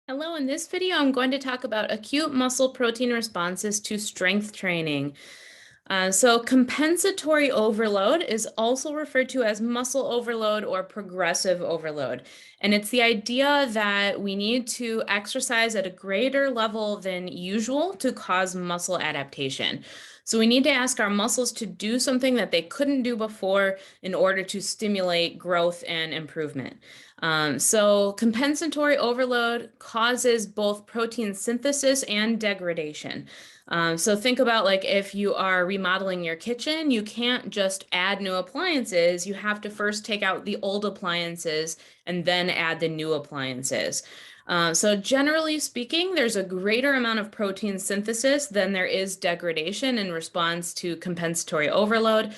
Hello, in this video, I'm going to talk about acute muscle protein responses to strength training. So compensatory overload is also referred to as muscle overload or progressive overload. And it's the idea that we need to exercise at a greater level than usual to cause muscle adaptation. So we need to ask our muscles to do something that they couldn't do before in order to stimulate growth and improvement. So compensatory overload causes both protein synthesis and degradation. So think about like if you are remodeling your kitchen, you can't just add new appliances. You have to first take out the old appliances and then add the new appliances. So generally speaking, there's a greater amount of protein synthesis than there is degradation in response to compensatory overload.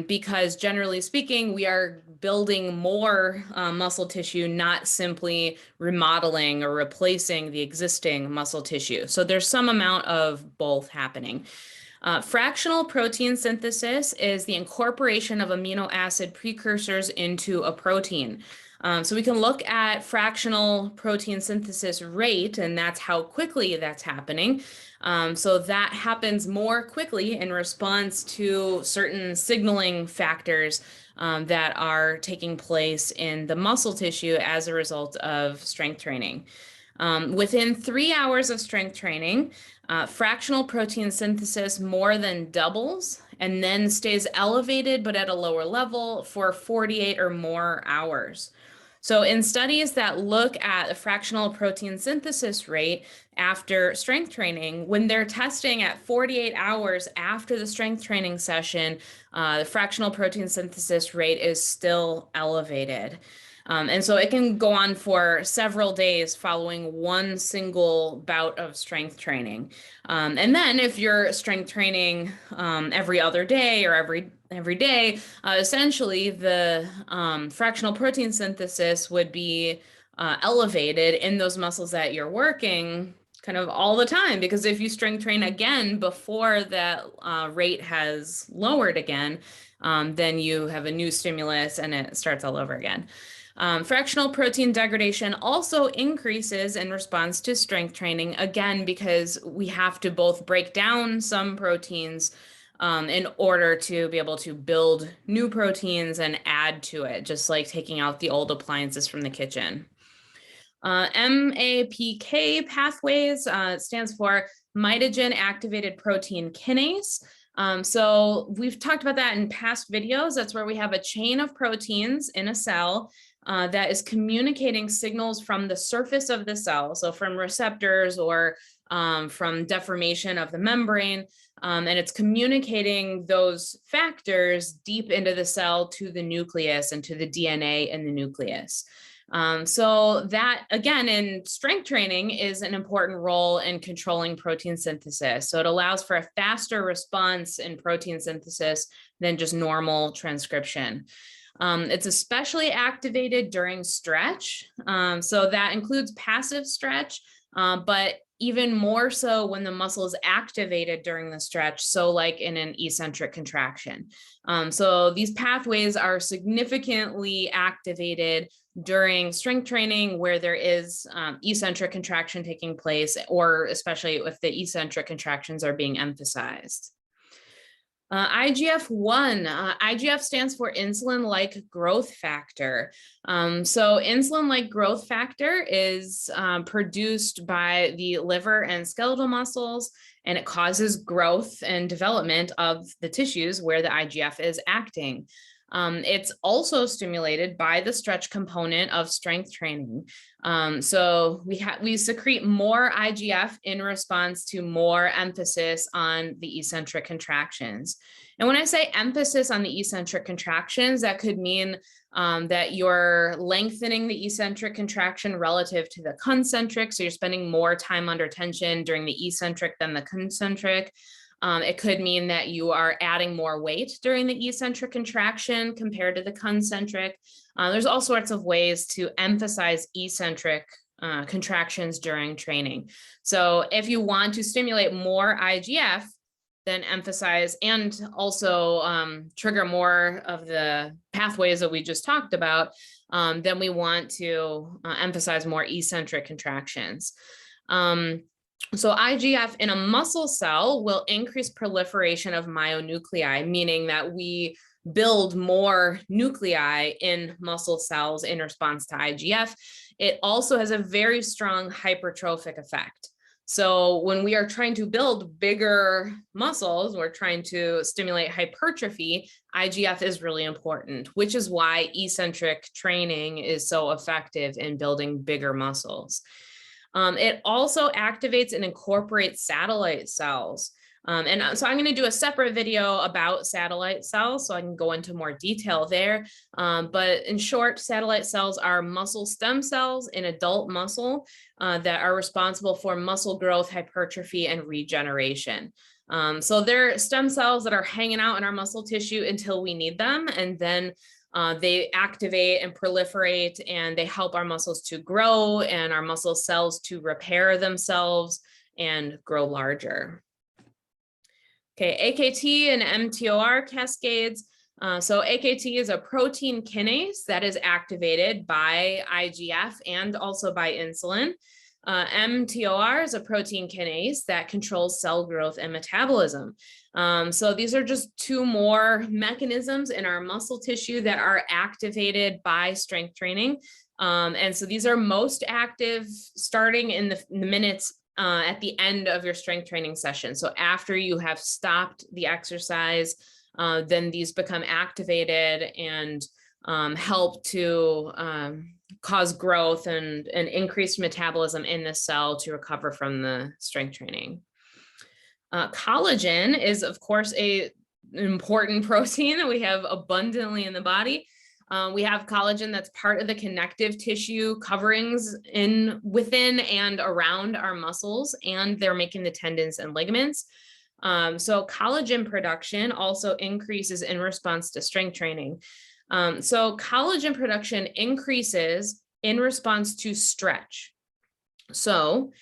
Because generally speaking, we are building more muscle tissue, not simply remodeling or replacing the existing muscle tissue. So there's some amount of both happening. Fractional protein synthesis is the incorporation of amino acid precursors into a protein. So we can look at fractional protein synthesis rate, and that's how quickly that's happening. So that happens more quickly in response to certain signaling factors that are taking place in the muscle tissue as a result of strength training. Within 3 hours of strength training, fractional protein synthesis more than doubles and then stays elevated but at a lower level for 48 or more hours. So in studies that look at the fractional protein synthesis rate after strength training, when they're testing at 48 hours after the strength training session, the fractional protein synthesis rate is still elevated. And so it can go on for several days following one single bout of strength training. And then if you're strength training every other day or every day, essentially the fractional protein synthesis would be elevated in those muscles that you're working kind of all the time, because if you strength train again before that rate has lowered again, then you have a new stimulus and it starts all over again. Fractional protein degradation also increases in response to strength training, again, because we have to both break down some proteins in order to be able to build new proteins and add to it, just like taking out the old appliances from the kitchen. MAPK Pathways stands for mitogen activated protein kinase. So we've talked about that in past videos. That's where we have a chain of proteins in a cell that is communicating signals from the surface of the cell, so from receptors or from deformation of the membrane, and it's communicating those factors deep into the cell to the nucleus and to the DNA in the nucleus. So that, again, in strength training is an important role in controlling protein synthesis. So it allows for a faster response in protein synthesis than just normal transcription. It's especially activated during stretch. So that includes passive stretch, but even more so when the muscle is activated during the stretch, so like in an eccentric contraction. So these pathways are significantly activated during strength training where there is eccentric contraction taking place, or especially if the eccentric contractions are being emphasized. IGF-1, IGF stands for insulin-like growth factor. So insulin-like growth factor is produced by the liver and skeletal muscles, and it causes growth and development of the tissues where the IGF is acting. It's also stimulated by the stretch component of strength training. So we secrete more IGF in response to more emphasis on the eccentric contractions. And when I say emphasis on the eccentric contractions, that could mean that you're lengthening the eccentric contraction relative to the concentric. So you're spending more time under tension during the eccentric than the concentric. It could mean that you are adding more weight during the eccentric contraction compared to the concentric. There's all sorts of ways to emphasize eccentric contractions during training. So if you want to stimulate more IGF, then emphasize and also trigger more of the pathways that we just talked about, then we want to emphasize more eccentric contractions. So IGF in a muscle cell will increase proliferation of myonuclei, meaning that we build more nuclei in muscle cells in response to IGF. It also has a very strong hypertrophic effect. So when we are trying to build bigger muscles, we're trying to stimulate hypertrophy, IGF is really important, which is why eccentric training is so effective in building bigger muscles. It also activates and incorporates satellite cells. And so I'm going to do a separate video about satellite cells, so I can go into more detail there. But in short, satellite cells are muscle stem cells in adult muscle that are responsible for muscle growth, hypertrophy, and regeneration. So they're stem cells that are hanging out in our muscle tissue until we need them, and then they activate and proliferate, and they help our muscles to grow and our muscle cells to repair themselves and grow larger. Okay, AKT and mTOR cascades. So AKT is a protein kinase that is activated by IGF and also by insulin. mTOR is a protein kinase that controls cell growth and metabolism. So these are just two more mechanisms in our muscle tissue that are activated by strength training. And so these are most active starting in the minutes at the end of your strength training session. So after you have stopped the exercise, then these become activated and help to cause growth and increased metabolism in the cell to recover from the strength training. Collagen is, of course, an important protein that we have abundantly in the body. We have collagen that's part of the connective tissue coverings within and around our muscles, and they're making the tendons and ligaments. So collagen production also increases in response to strength training. So collagen production increases in response to stretch. So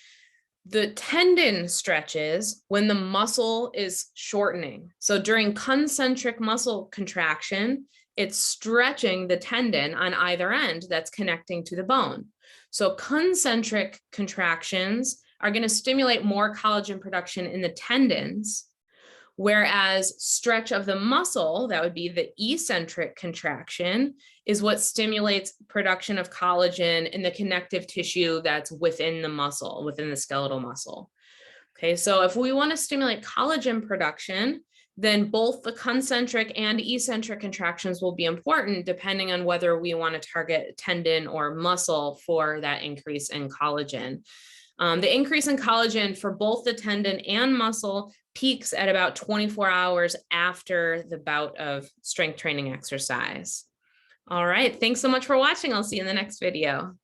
the tendon stretches when the muscle is shortening. So during concentric muscle contraction, it's stretching the tendon on either end that's connecting to the bone. So concentric contractions are going to stimulate more collagen production in the tendons, whereas stretch of the muscle, that would be the eccentric contraction, is what stimulates production of collagen in the connective tissue that's within the muscle, within the skeletal muscle. Okay, so if we want to stimulate collagen production, then both the concentric and eccentric contractions will be important depending on whether we want to target tendon or muscle for that increase in collagen. The increase in collagen for both the tendon and muscle peaks at about 24 hours after the bout of strength training exercise. All right, thanks so much for watching. I'll see you in the next video.